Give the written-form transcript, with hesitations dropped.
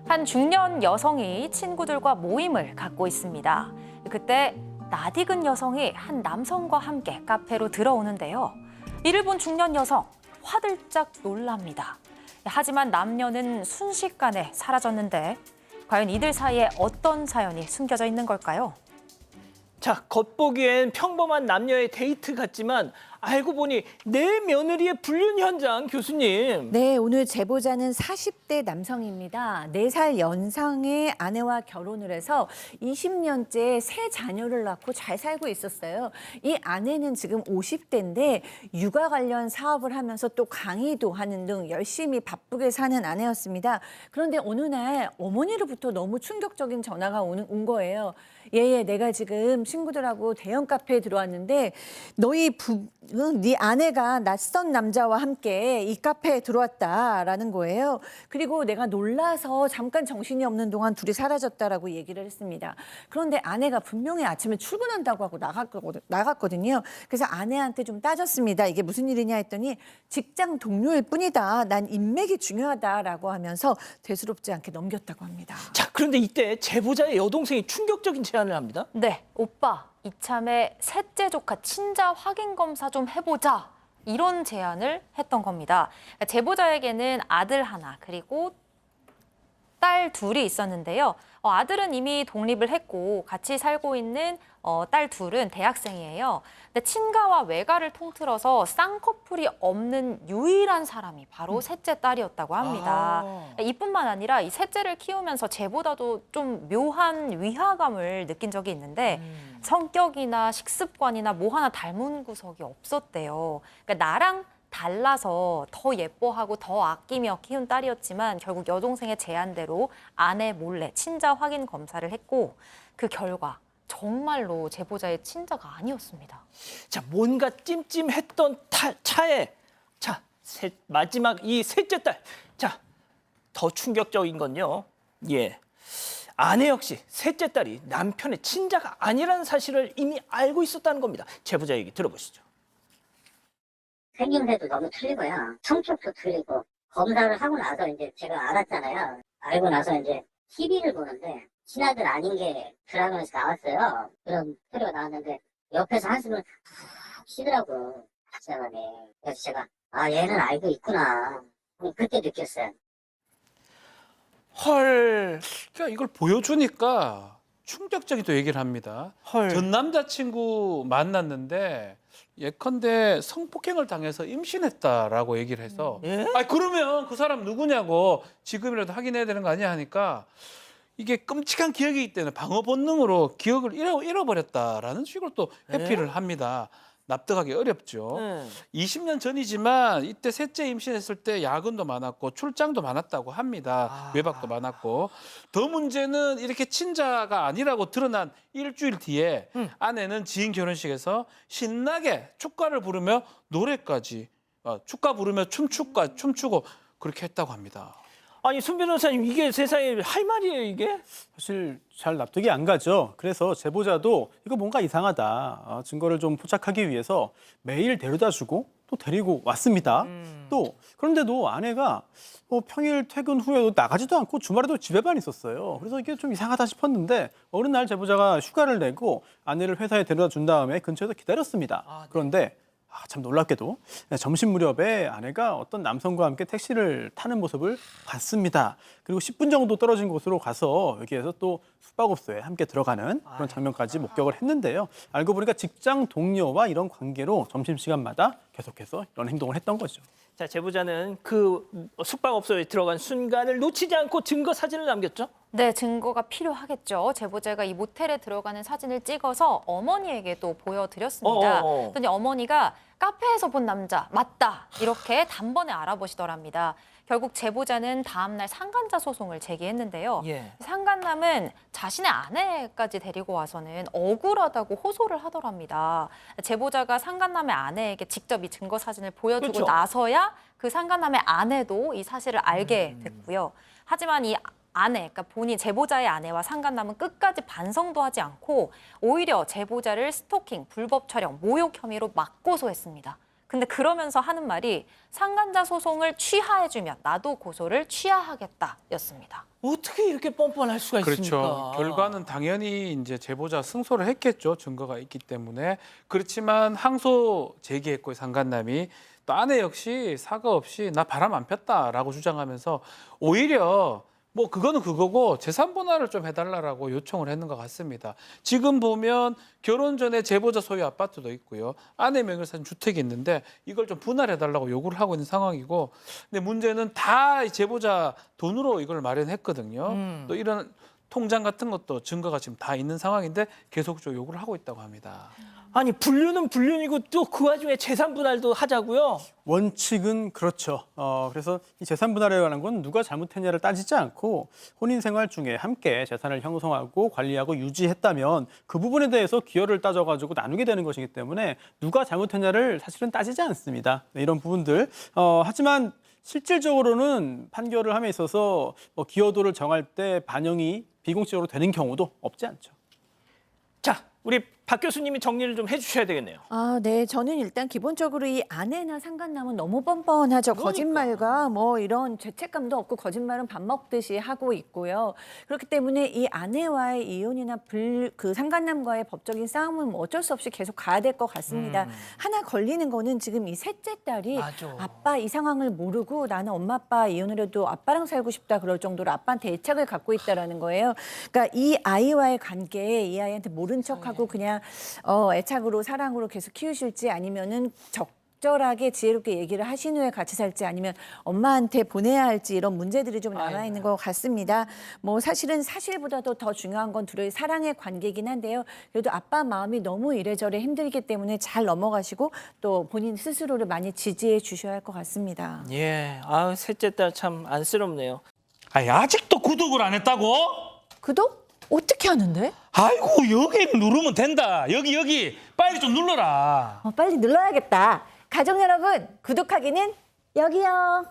한 중년 여성이 친구들과 모임을 갖고 있습니다. 그때 낯익은 여성이 한 남성과 함께 카페로 들어오는데요. 이를 본 중년 여성, 화들짝 놀랍니다. 하지만 남녀는 순식간에 사라졌는데 과연 이들 사이에 어떤 사연이 숨겨져 있는 걸까요? 자, 겉보기엔 평범한 남녀의 데이트 같지만 알고 보니 내 며느리의 불륜 현장, 교수님. 네, 오늘 제보자는 40대 남성입니다. 4살 연상의 아내와 결혼을 해서 20년째 세 자녀를 낳고 잘 살고 있었어요. 이 아내는 지금 50대인데 육아 관련 사업을 하면서 또 강의도 하는 등 열심히 바쁘게 사는 아내였습니다. 그런데 어느 날 어머니로부터 너무 충격적인 전화가 온 거예요. 얘, 내가 지금 친구들하고 대형 카페에 들어왔는데 네 아내가 낯선 남자와 함께 이 카페에 들어왔다라는 거예요. 그리고 내가 놀라서 잠깐 정신이 없는 동안 둘이 사라졌다라고 얘기를 했습니다. 그런데 아내가 분명히 아침에 출근한다고 하고 나갔거든요. 그래서 아내한테 좀 따졌습니다. 이게 무슨 일이냐 했더니 직장 동료일 뿐이다. 난 인맥이 중요하다라고 하면서 대수롭지 않게 넘겼다고 합니다. 자, 그런데 이때 제보자의 여동생이 충격적인 제안을 합니다. 네, 오빠, 이참에 셋째 조카 친자 확인 검사 좀 해보자. 이런 제안을 했던 겁니다. 제보자에게는 아들 하나 그리고 딸 둘이 있었는데요. 아들은 이미 독립을 했고 같이 살고 있는 딸 둘은 대학생이에요. 근데 친가와 외가를 통틀어서 쌍꺼풀이 없는 유일한 사람이 바로 셋째 딸이었다고 합니다. 이뿐만 아니라 이 셋째를 키우면서 쟤보다도 좀 묘한 위화감을 느낀 적이 있는데 성격이나 식습관이나 뭐 하나 닮은 구석이 없었대요. 그러니까 나랑 달라서 더 예뻐하고 더 아끼며 키운 딸이었지만 결국 여동생의 제안대로 아내 몰래 친자 확인 검사를 했고 그 결과 정말로 제보자의 친자가 아니었습니다. 자, 뭔가 찜찜했던 차에 자, 마지막 이 셋째 딸. 자, 더 충격적인 건요. 예. 아내 역시 셋째 딸이 남편의 친자가 아니라는 사실을 이미 알고 있었다는 겁니다. 제보자 얘기 들어보시죠. 생김새도 너무 틀리고요. 성격도 틀리고 검사를 하고 나서 이제 제가 알았잖아요. 알고 나서 이제 TV를 보는데 친아들 아닌 게 드라마에서 나왔어요. 그런 소리가 나왔는데 옆에서 한숨을 푹 쉬더라고. 박사관이. 그래서 제가 얘는 알고 있구나. 그때 느꼈어요. 헐. 그러니까 이걸 보여주니까 충격적인 또 얘기를 합니다. 헐. 전 남자친구 만났는데 예컨대 성폭행을 당해서 임신했다라고 얘기를 해서 예? 그러면 그 사람 누구냐고 지금이라도 확인해야 되는 거 아니야 하니까 이게 끔찍한 기억이기 때문에 방어 본능으로 기억을 잃어버렸다라는 식으로 또 회피를 합니다. 납득하기 어렵죠. 20년 전이지만 이때 셋째 임신했을 때 야근도 많았고 출장도 많았다고 합니다. 외박도 많았고. 더 문제는 이렇게 친자가 아니라고 드러난 일주일 뒤에 아내는 지인 결혼식에서 신나게 축가를 부르며 노래까지 축가 부르며 춤추고 그렇게 했다고 합니다. 아니, 손 변호사님, 이게 세상에 할 말이에요, 이게? 사실 잘 납득이 안 가죠. 그래서 제보자도 이거 뭔가 이상하다. 증거를 좀 포착하기 위해서 매일 데려다주고 또 데리고 왔습니다. 또 그런데도 아내가 평일 퇴근 후에도 나가지도 않고 주말에도 집에만 있었어요. 그래서 이게 좀 이상하다 싶었는데 어느 날 제보자가 휴가를 내고 아내를 회사에 데려다 준 다음에 근처에서 기다렸습니다. 그런데 참 놀랍게도 점심 무렵에 아내가 어떤 남성과 함께 택시를 타는 모습을 봤습니다. 그리고 10분 정도 떨어진 곳으로 가서 여기에서 또 숙박업소에 함께 들어가는 그런 장면까지 목격을 했는데요. 알고 보니까 직장 동료와 이런 관계로 점심시간마다 계속해서 이런 행동을 했던 거죠. 자, 제보자는 그 숙박업소에 들어간 순간을 놓치지 않고 증거 사진을 남겼죠? 네, 증거가 필요하겠죠. 제보자가 이 모텔에 들어가는 사진을 찍어서 어머니에게도 보여드렸습니다. 그랬더니 어머니가 카페에서 본 남자 맞다 이렇게 단번에 알아보시더랍니다. 결국 제보자는 다음 날 상간자 소송을 제기했는데요. 상간남은 자신의 아내까지 데리고 와서는 억울하다고 호소를 하더랍니다. 제보자가 상간남의 아내에게 직접 이 증거 사진을 보여주고 그렇죠. 나서야 그 상간남의 아내도 이 사실을 알게 됐고요. 하지만 이 아내, 그러니까 본인 제보자의 아내와 상간남은 끝까지 반성도 하지 않고 오히려 제보자를 스토킹, 불법 촬영, 모욕 혐의로 맞고소했습니다. 근데 그러면서 하는 말이 상간자 소송을 취하해주면 나도 고소를 취하하겠다였습니다. 어떻게 이렇게 뻔뻔할 수가 있습니까? 그렇죠. 결과는 당연히 이제 제보자 승소를 했겠죠. 증거가 있기 때문에. 그렇지만 항소 제기했고 상간남이 또 아내 역시 사과 없이 나 바람 안 폈다라고 주장하면서 오히려 뭐 그거는 그거고 재산 분할을 좀 해달라고 요청을 했는 것 같습니다. 지금 보면 결혼 전에 제보자 소유 아파트도 있고요. 아내 명의로 산 주택이 있는데 이걸 좀 분할해달라고 요구를 하고 있는 상황이고, 근데 문제는 다 제보자 돈으로 이걸 마련했거든요. 또 이런 통장 같은 것도 증거가 지금 다 있는 상황인데 계속적으로 요구를 하고 있다고 합니다. 아니 불륜은 불륜이고 또 그 와중에 재산 분할도 하자고요? 원칙은 그렇죠. 그래서 이 재산 분할에 관한 건 누가 잘못했냐를 따지지 않고 혼인 생활 중에 함께 재산을 형성하고 관리하고 유지했다면 그 부분에 대해서 기여를 따져가지고 나누게 되는 것이기 때문에 누가 잘못했냐를 사실은 따지지 않습니다. 네, 이런 부분들. 하지만 실질적으로는 판결을 함에 있어서 기여도를 정할 때 반영이 비공식적으로 되는 경우도 없지 않죠. 자, 우리 박 교수님이 정리를 좀 해주셔야 되겠네요. 아, 네. 저는 일단 기본적으로 이 아내나 상간남은 너무 뻔뻔하죠. 그러니까. 거짓말과 뭐 이런 죄책감도 없고 거짓말은 밥 먹듯이 하고 있고요. 그렇기 때문에 이 아내와의 이혼이나 그 상간남과의 법적인 싸움은 뭐 어쩔 수 없이 계속 가야 될 것 같습니다. 하나 걸리는 거는 지금 이 셋째 딸이 맞아. 아빠 이 상황을 모르고 나는 엄마 아빠 이혼을 해도 아빠랑 살고 싶다 그럴 정도로 아빠한테 애착을 갖고 있다라는 거예요. 그러니까 이 아이와의 관계에 이 아이한테 모른 척하고 그냥 애착으로 사랑으로 계속 키우실지 아니면은 적절하게 지혜롭게 얘기를 하신 후에 같이 살지 아니면 엄마한테 보내야 할지 이런 문제들이 좀 남아 있는 것 같습니다. 뭐 사실은 사실보다도 더 중요한 건 둘의 사랑의 관계이긴 한데요. 그래도 아빠 마음이 너무 이래저래 힘들기 때문에 잘 넘어가시고 또 본인 스스로를 많이 지지해 주셔야 할 것 같습니다. 예, 아 셋째 딸 참 안쓰럽네요. 아니, 아직도 구독을 안 했다고? 구독? 어떻게 하는데? 아이고, 여기 누르면 된다. 여기 빨리 좀 눌러라. 빨리 눌러야겠다. 가족 여러분, 구독하기는 여기요.